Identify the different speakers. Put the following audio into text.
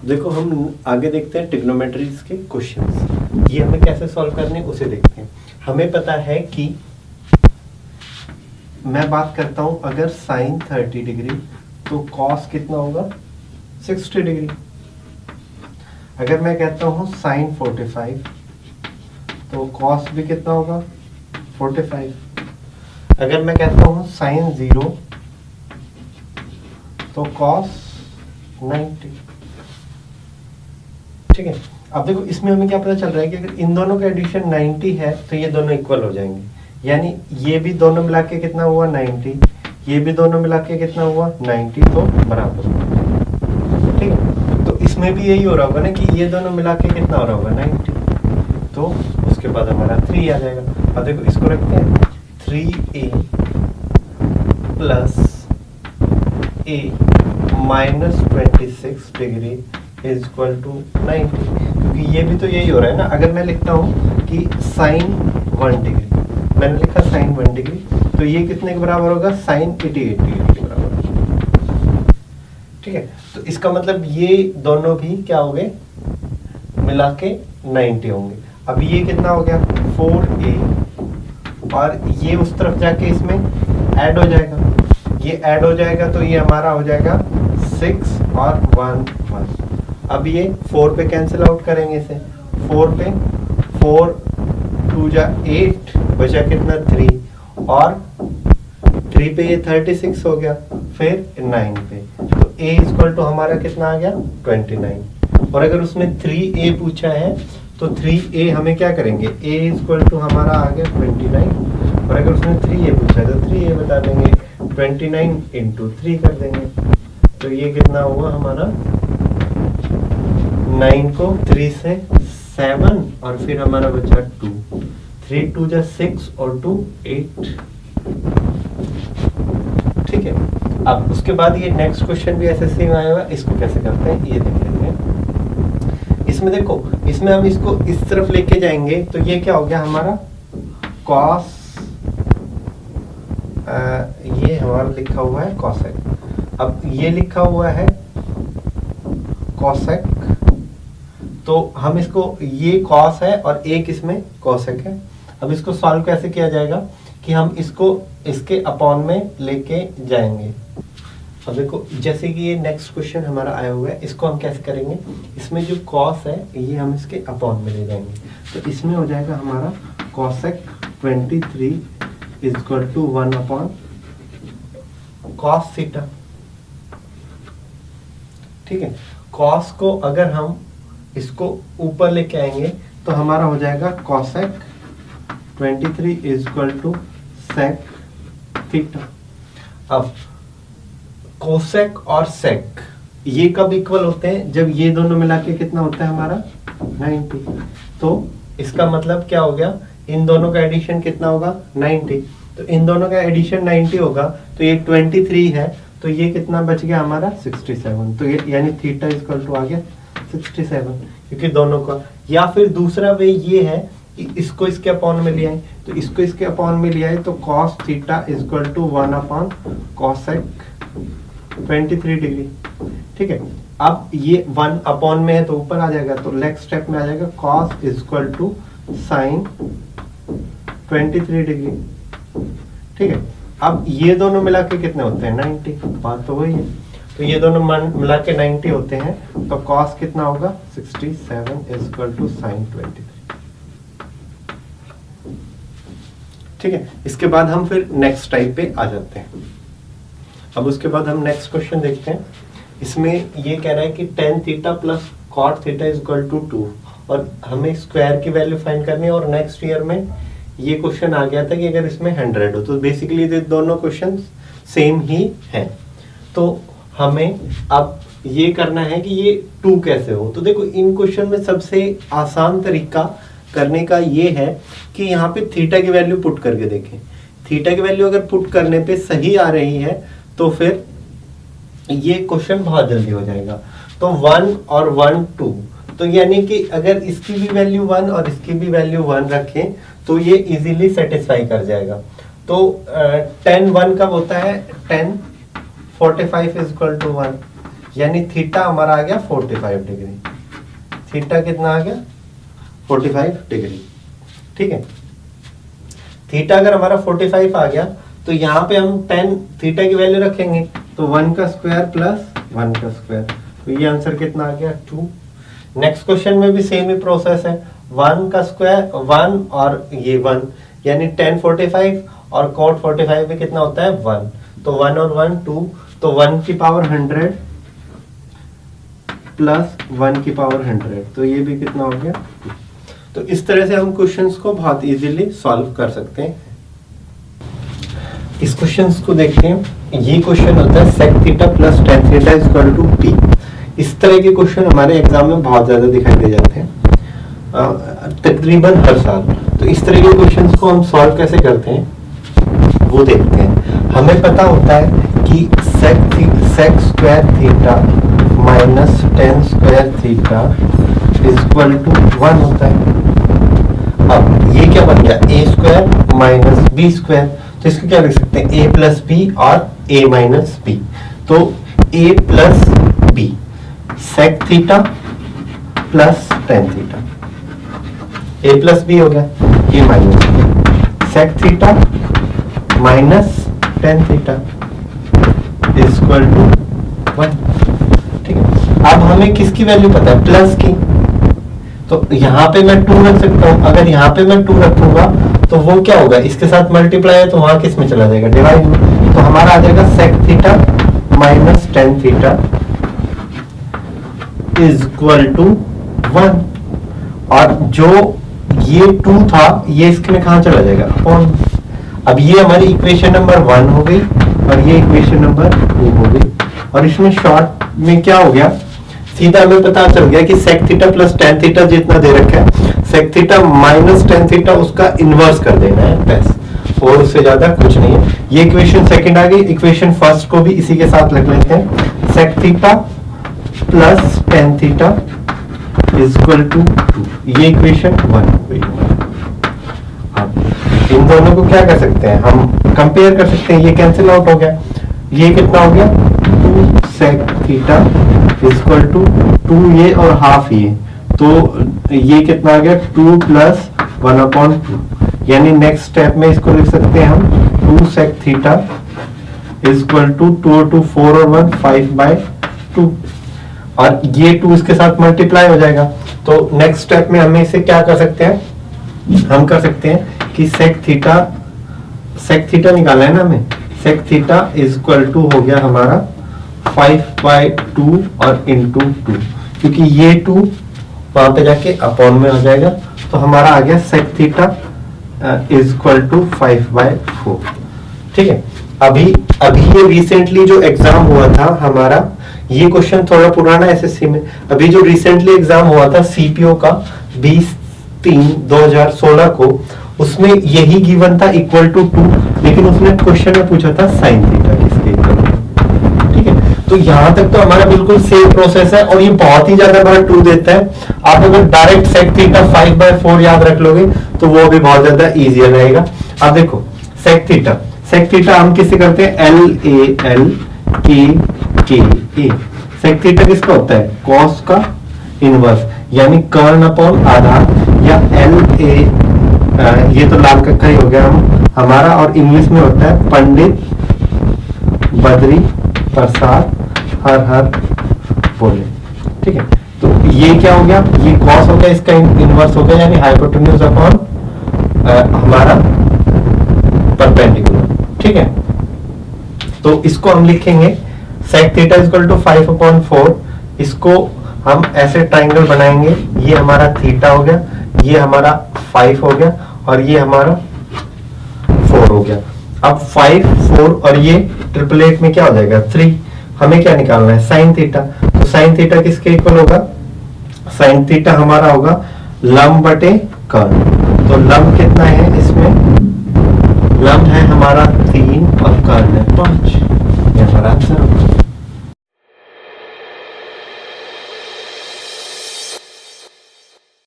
Speaker 1: देखो हम आगे देखते हैं ट्रिग्नोमेट्रीज के क्वेश्चंस। ये हमें कैसे सॉल्व करने उसे देखते हैं। हमें पता है कि मैं बात करता हूं अगर साइन 30 डिग्री तो कॉस कितना होगा 60 डिग्री। अगर मैं कहता हूं साइन 45 तो कॉस भी कितना होगा 45। अगर मैं कहता हूं साइन 0 तो कॉस 90। ठीक है, अब देखो इसमें हमें क्या पता चल रहा है कि अगर इन दोनों का एडिशन 90 है तो ये दोनों इक्वल हो जाएंगे, यानी ये भी दोनों मिला के कितना हुआ 90, ये भी दोनों मिला के कितना हुआ 90, तो बराबर। ठीक है, तो इसमें भी यही हो रहा होगा ना कि ये दोनों मिला के कितना हो रहा होगा 90, तो उसके बाद हमारा 3 आ जाएगा। अब देखो इसको रखते हैं 3a plus a minus 26 degree is equal to 90, क्योंकि ये भी तो यही हो रहा है ना। अगर मैं लिखता हूँ कि साइन 1 डिग्री, मैंने लिखा साइन 1 डिग्री, तो ये कितने के बराबर होगा साइन 88 डिग्री के बराबर। ठीक है, तो इसका मतलब ये दोनों भी क्या हो गए मिला के 90 होंगे। अब ये कितना हो गया 4a और ये उस तरफ जाके इसमें ऐड हो जाएगा, ये ऐड हो जाएगा तो ये हमारा हो जाएगा 6 और 1 1। अब ये 4 पे कैंसिल आउट करेंगे इसे, 4 पे 4 2 जा 8 बचा कितना 3 और 3 पे ये 36 हो गया, फिर 9 पे तो a इक्वल टू हमारा कितना आ गया 29। और अगर उसने 3a पूछा है तो 3a हमें क्या करेंगे a इक्वल टू हमारा आ गया 29, और अगर उसने 3a पूछा है तो 3a बता देंगे, 29 इंटू 3 कर देंगे, तो ये कितना हुआ हमारा 9 को 3 से 7 और फिर हमारा बचा 2, 3 2 जा 6 और 2 8। ठीक है, अब उसके बाद ये नेक्स्ट क्वेश्चन भी ऐसे सेम आया हुआ, इसको कैसे करते हैं ये देख लेते हैं। इसमें देखो, इसमें हम इसको इस तरफ लेके जाएंगे तो ये क्या हो गया हमारा कॉस, ये हमारा लिखा हुआ है कॉसेक, अब ये लिखा हुआ है कॉसेक, तो हम इसको, ये कॉस है और एक इसमें कॉसेक है। अब इसको सॉल्व कैसे किया जाएगा कि हम इसको इसके अपॉन में लेके जाएंगे। अब देखो जैसे कि ये नेक्स्ट क्वेश्चन हमारा आया हुआ है, इसको हम कैसे करेंगे, इसमें जो कॉस है ये हम इसके अपॉन में ले जाएंगे, तो इसमें हो जाएगा हमारा cosec 23 is equal to 1 upon cos theta. ठीक है, कॉस को अगर हम इसको ऊपर लेके आएंगे तो हमारा हो जाएगा cosec 23 is equal to sec theta. अब कोसेक और सेक ये कब इक्वल होते हैं, जब ये दोनों मिला के कितना होता है हमारा 90, तो इसका मतलब क्या हो गया इन दोनों का एडिशन कितना होगा 90, तो इन दोनों का एडिशन 90 होगा, तो ये 23 है तो ये कितना बच गया हमारा 67, तो ये यानी थीटा इक्वल टू आ गया 67, क्योंकि दोनों का। या फिर दूसरा वे ये है कि इसको इसके अपॉन में लिया है, तो इसको इसके अपॉन में लिया है तो cos theta equal to 1 upon cosec 23 degree. ठीक है, अब ये 1 अपॉन में है तो ऊपर आ जाएगा, तो नेक्स्ट स्टेप में आ जाएगा cos equal to sine 23 degree. ठीक है, अब ये दोनों मिला के कितने होते हैं 90, बात तो वही है, तो ये दोनों मिला के 90 होते हैं, तो कॉस कितना होगा 67 इज इक्वल टू साइन 23। ठीक है, इसके बाद हम फिर नेक्स्ट टाइप पे आ जाते हैं। अब उसके बाद हम नेक्स्ट क्वेश्चन देखते हैं। इसमें ये कह रहा है कि tan theta plus cot theta is equal to 2, और हमें स्क्वायर की वैल्यू फाइंड करनी है, और नेक्स्ट ईयर में ये क्वेश्चन आ गया था कि अगर इसमें 100 हो, तो बेसिकली ये दोनों क्वेश्चन सेम ही हैं। तो हमें अब ये करना है कि ये 2 कैसे हो। तो देखो इन क्वेश्चन में सबसे आसान तरीका करने का ये है कि यहाँ पे थीटा की वैल्यू पुट करके देखें। थीटा की वैल्यू अगर पुट करने पे सही आ रही है तो फिर ये क्वेश्चन बहुत जल्दी हो जाएगा। तो 1 और 1 2, तो यानी कि अगर इसकी भी वैल्यू 1 और इसकी भी वैल्यू 1 रखें तो ये इजीली सेटिस्फाई कर जाएगा। तो 10 1 कब होता है 10 45 इज इक्वल टू 1, यानी थीटा हमारा आ गया 45 डिग्री। थीटा कितना आ गया 45 डिग्री। ठीक है, थीटा अगर हमारा 45 आ गया तो यहाँ पे हम tan थीटा की वैल्यू रखेंगे, तो 1 का स्क्वायर प्लस 1 का स्क्वायर, तो ये आंसर कितना आ गया 2। नेक्स्ट क्वेश्चन में भी सेम ही प्रोसेस है, 1 का स्क्वायर 1 और ये 1, यानी tan 45 और cot 45 में कितना होता है 1, तो 1 और 1 2, तो 1 की पावर 100 प्लस 1 की पावर 100, तो ये भी कितना हो गया 2। तो इस तरह से हम क्वेश्चंस को बहुत इजीली सॉल्व कर सकते हैं। इस क्वेश्चंस को देखते हैं। ये क्वेश्चन होता है sec theta plus tan theta is equal to p। इस तरह के क्वेश्चन हमारे एग्जाम में बहुत ज्यादा दिखाई दे जाते हैं तकरीबन हर साल। तो इस तरह के क्वेश्चंस को हम सॉल्व कैसे करते हैं वो देखते हैं। हमें पता होता है कि sec square theta minus tan square theta is equal to 1 होता है। अब ये क्या बन गया a square minus b square, तो इसको क्या लिख सकते हैं a प्लस बी और a माइनस बी, तो a plus B sec theta plus tan theta, a plus B हो गया a minus B, sec theta minus tan theta is equal to 1। ठीक है, अब हमें किसकी वैल्यू पता है प्लस की, तो यहाँ पे मैं 2 रख सकता हूँ। अगर यहाँ पे मैं 2 रखूंगा तो वो क्या होगा इसके साथ मल्टीप्लाई है, तो वहां किस में चला जाएगा डिवाइड में, तो हमारा आ जाएगा sec theta minus tan theta is equal to 1। और जो ये 2 था ये इसके में कहा चला जाएगा अपॉन। अब ये हमारी इक्वेशन नंबर 1 हो गई और ये इक्वेशन नंबर 2 हो गई। और इसमें शॉर्ट में क्या हो गया, सीधा हमें पता चल गया कि sec theta plus tan theta जितना दे रखा है sec theta minus tan theta उसका इनवर्स कर देना है बस, और उससे ज्यादा कुछ नहीं है। ये इक्वेशन सेकंड आ गई। इक्वेशन फर्स्ट को भी इसी के साथ लिख लेते हैं, sec theta plus tan theta is equal to 2, ये इक्वेशन 1 हो गई। अब इन दोनों को क्या कर सकते हैं हम कंपेयर कर सकते हैं, ये कैंसिल आउट हो गया, ये कितना हो गया 2 sec theta is equal to 2 ये और हाफ ये, तो ये कितना आ गया 2 प्लस 1/2, यानी नेक्स्ट स्टेप में इसको लिख सकते हैं हम 2 sec theta is equal to 2 और 2 4 और 1 5/2, और ये 2 इसके साथ मल्टीप्लाई हो जाएगा। तो नेक्स्ट स्टेप में हमें इसे क्या कर सकते हैं, हम कर सकते हैं कि sec थीटा निकालना है ना हमें, sec theta is equal to हो गया हमारा 5/2 और इंटू 2, क्योंकि ये 2 वहां पे जाके अपॉन में हो जाएगा, तो हमारा आ गया sec theta is equal to 5/4। ठीक है, अभी ये रिसेंटली जो एग्जाम हुआ था हमारा, ये क्वेश्चन थोड़ा पुराना एसएससी में, अभी जो रिसेंटली एग्जाम हुआ था सीपीओ का 20/3/2016 को, उसमें यही गिवन था इक्वल टू 2, लेकिन उसने क्वेश्चन में पूछा था साइन थीटा किसके इक्वल। ठीक है, तो यहां तक तो हमारा बिल्कुल सेम प्रोसेस है, और ये बहुत ही ज्यादा बड़ा 2 देता है। आप अगर डायरेक्ट sec थीटा 5/4 याद रख लोगे तो वो भी बहुत ज्यादा इजी रहेगा। अब देखो sec थीटा हम किससे करते हैं, LAL KA। sec थीटा किसका होता है cos का इनवर्स, यानी कर्न अपॉन आधार, या LA ये तो लाल कक्का ही हो गया हमारा, और इंग्लिश में होता है पंडित बद्री प्रसाद हर हर बोले। ठीक है, तो ये क्या हो गया, ये cos हो गया, इसका इनवर्स हो गया, यानी हाइपोटेन्यूज अपॉन हमारा परपेंडिकुलर। ठीक है, तो इसको हम लिखेंगे sec theta is equal to 5/4। इसको हम ऐसे ट्राइंगल बनाएंगे, ये हमारा थीटा हो गया, ये हमारा 5 हो गया, और ये हमारा 4 हो गया। अब 5 4 और ये ट्रिपलेट में क्या हो जाएगा 3। हमें क्या निकालना है साइन थीटा, तो साइन थीटा किसके इक्वल होगा, साइन थीटा हमारा होगा लंब बटे कर्न। तो लंब कितना है इसमें, लंब है हमारा 3 और कर्न है 5, ये हमारा आंसर होगा।